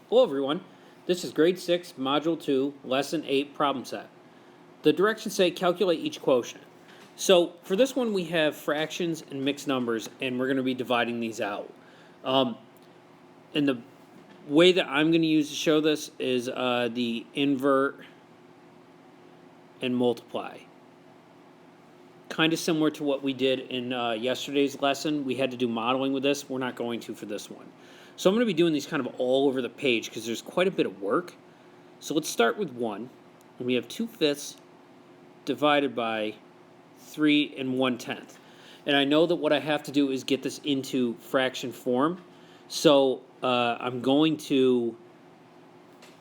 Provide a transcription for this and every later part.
Hello everyone, this is grade 6, module 2, lesson 8 problem set. The directions say calculate each quotient. So for this one we have fractions and mixed numbers and we're going to be dividing these out. And the way that I'm going to use to show this is the invert and multiply. Kind of similar to what we did in yesterday's lesson. We had to do modeling with this. We're not going to for this one. So I'm going to be doing these kind of all over the page because there's quite a bit of work. So let's start with 1. And we have 2/5 divided by 3 1/10. And I know that what I have to do is get this into fraction form. So I'm going to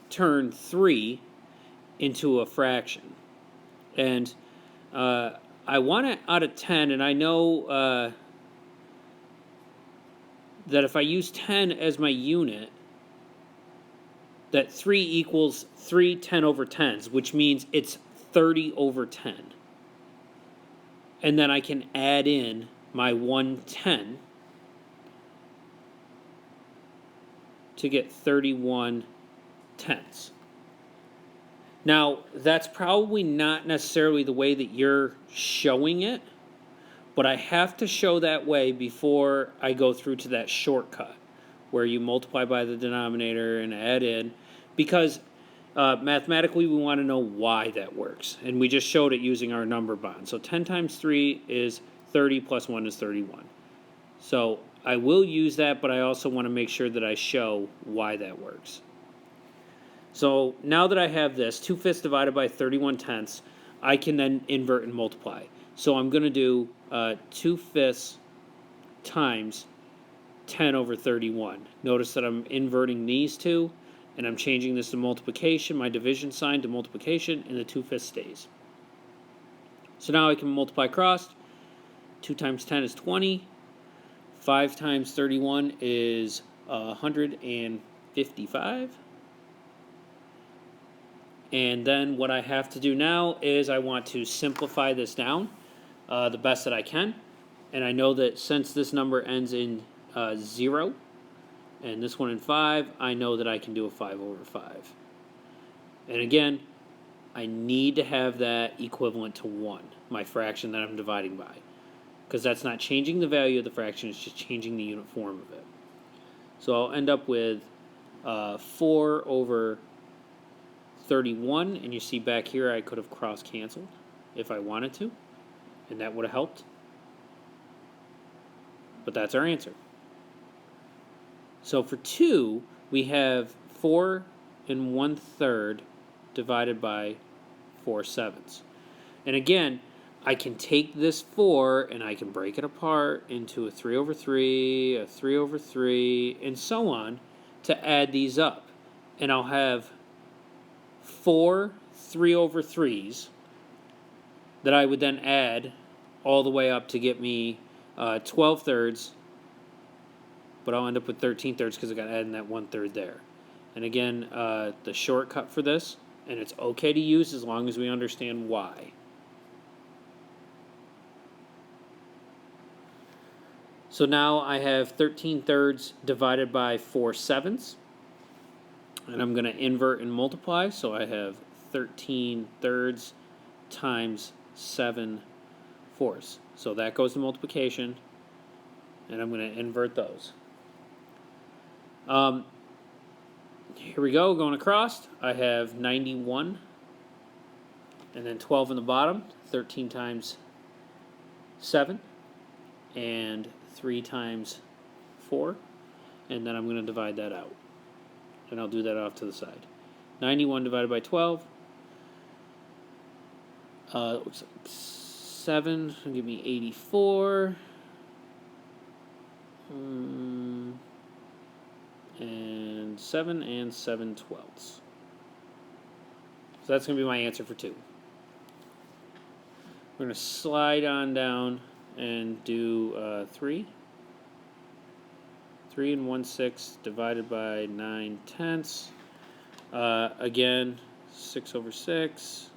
turn 3 into a fraction. And I want it out of 10, and I know that if I use 10 as my unit, that 3 equals 3 10/10s, which means it's 30 over 10. And then I can add in my 1/10 to get 31/10. Now, that's probably not necessarily the way that you're showing it, but I have to show that way before I go through to that shortcut where you multiply by the denominator and add in, because mathematically we want to know why that works, and we just showed it using our number bond. So 10 times 3 is 30 plus 1 is 31. So I will use that, but I also want to make sure that I show why that works. So now that I have this, 2/5 divided by 31/10, I can then invert and multiply. So I'm going to do 2/5 times 10 over 31. Notice that I'm inverting these two, and I'm changing this to multiplication, my division sign to multiplication, and the 2/5 stays. So now I can multiply across. 2 times 10 is 20. 5 times 31 is 155. And then what I have to do now is I want to simplify this down the best that I can. And I know that since this number ends in 0 and this one in 5, I know that I can do a 5 over 5. And again, I need to have that equivalent to 1, my fraction that I'm dividing by. Because that's not changing the value of the fraction, it's just changing the unit form of it. So I'll end up with 4 over 31, and you see back here I could have cross-canceled if I wanted to, and that would have helped. But that's our answer. So for 2, we have 4 1/3 divided by 4/7. And again, I can take this 4 and I can break it apart into a 3 over 3, a 3 over 3, and so on to add these up. And I'll have 4 3 over 3s that I would then add all the way up to get me 12/3, but I'll end up with 13/3 because I got to add in that 1/3 there. And again, the shortcut for this, and it's okay to use as long as we understand why. So now I have 13/3 divided by 4/7. And I'm going to invert and multiply, so I have 13/3 times 7/4. So that goes to multiplication, and I'm going to invert those. Here we go, going across. I have 91, and then 12 in the bottom, 13 times 7, and 3 times 4, and then I'm going to divide that out. And I'll do that off to the side. 91 divided by 12. Looks like 7 will give me 84. And 7 and 7/12. So that's going to be my answer for 2. We're going to slide on down and do 3. 3 1/6 divided by 9/10. Again, 6 over 6,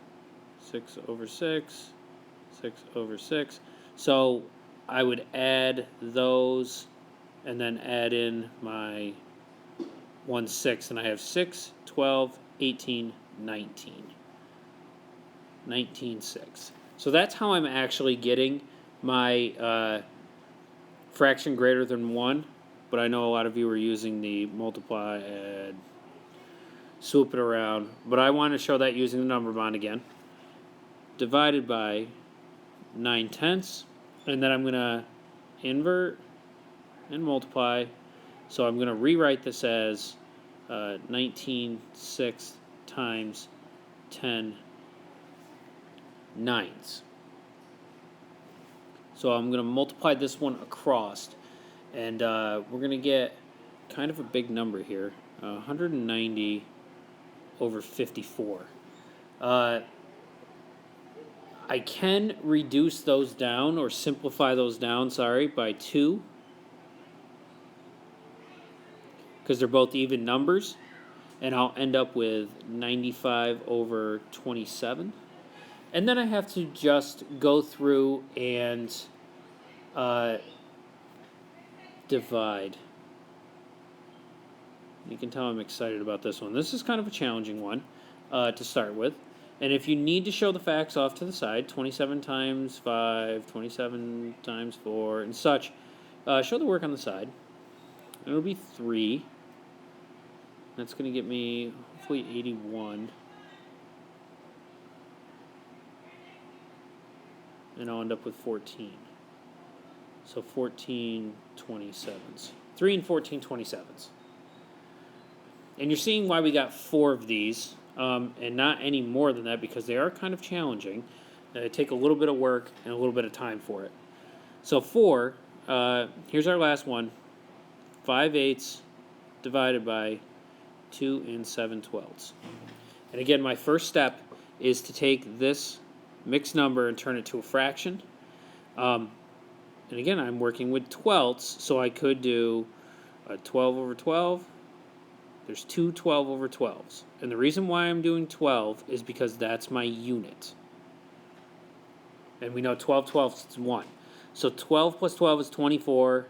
6 over 6, 6 over 6. So I would add those and then add in my 1 6, and I have 6, 12, 18, 19. 19, 6. So that's how I'm actually getting my fraction greater than 1, but I know a lot of you are using the multiply, add, swoop it around, but I want to show that using the number bond again. Divided by 9/10, and then I'm going to invert and multiply. So I'm going to rewrite this as 19 6 times 10 nines. So I'm going to multiply this one across, and we're going to get kind of a big number here, 190 over 54. I can reduce those down, or simplify those down, by 2, because they're both even numbers, and I'll end up with 95 over 27. And then I have to just go through and divide. You can tell I'm excited about this one. This is kind of a challenging one to start with. And if you need to show the facts off to the side, 27 times 5, 27 times 4, and such, show the work on the side. And it'll be 3. That's going to get me, hopefully, 81. And I'll end up with 14. So 14 27s. 3 and 14 27s. And you're seeing why we got 4 of these, and not any more than that, because they are kind of challenging. They take a little bit of work and a little bit of time for it. So 4, here's our last one. 5/8 divided by 2 and 7/12. And again, my first step is to take this mixed number and turn it to a fraction. And again, I'm working with twelfths, so I could do 12 over 12. There's 2 12 over 12s. And the reason why I'm doing 12 is because that's my unit. And we know 12 twelfths is 1. So 12 plus 12 is 24,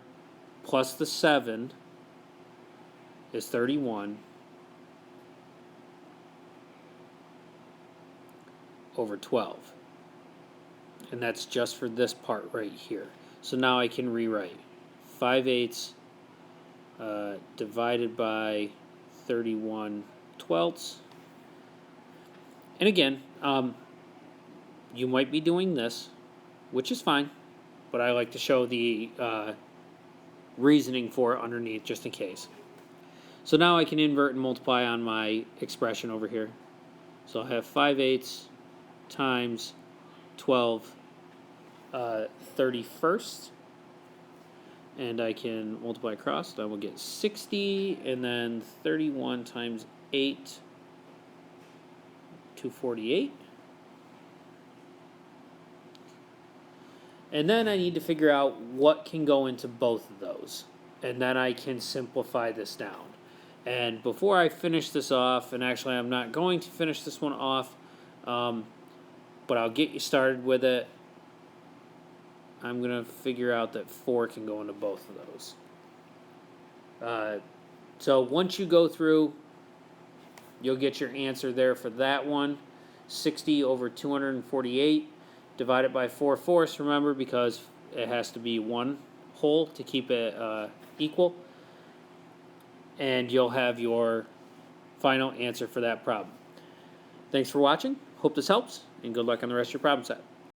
plus the 7 is 31 over 12. And that's just for this part right here. So now I can rewrite 5/8 divided by 31 twelfths. And again, you might be doing this, which is fine, but I like to show the reasoning for it underneath just in case. So now I can invert and multiply on my expression over here. So I'll have 5/8 times 12 31st, and I can multiply across, so I will get 60, and then 31 times 8, 248. And then I need to figure out what can go into both of those, and then I can simplify this down. And before I finish this off, and actually I'm not going to finish this one off, but I'll get you started with it, I'm going to figure out that 4 can go into both of those. So once you go through, you'll get your answer there for that one. 60 over 248 divided by 4/4, remember, because it has to be one whole to keep it equal. And you'll have your final answer for that problem. Thanks for watching. Hope this helps, and good luck on the rest of your problem set.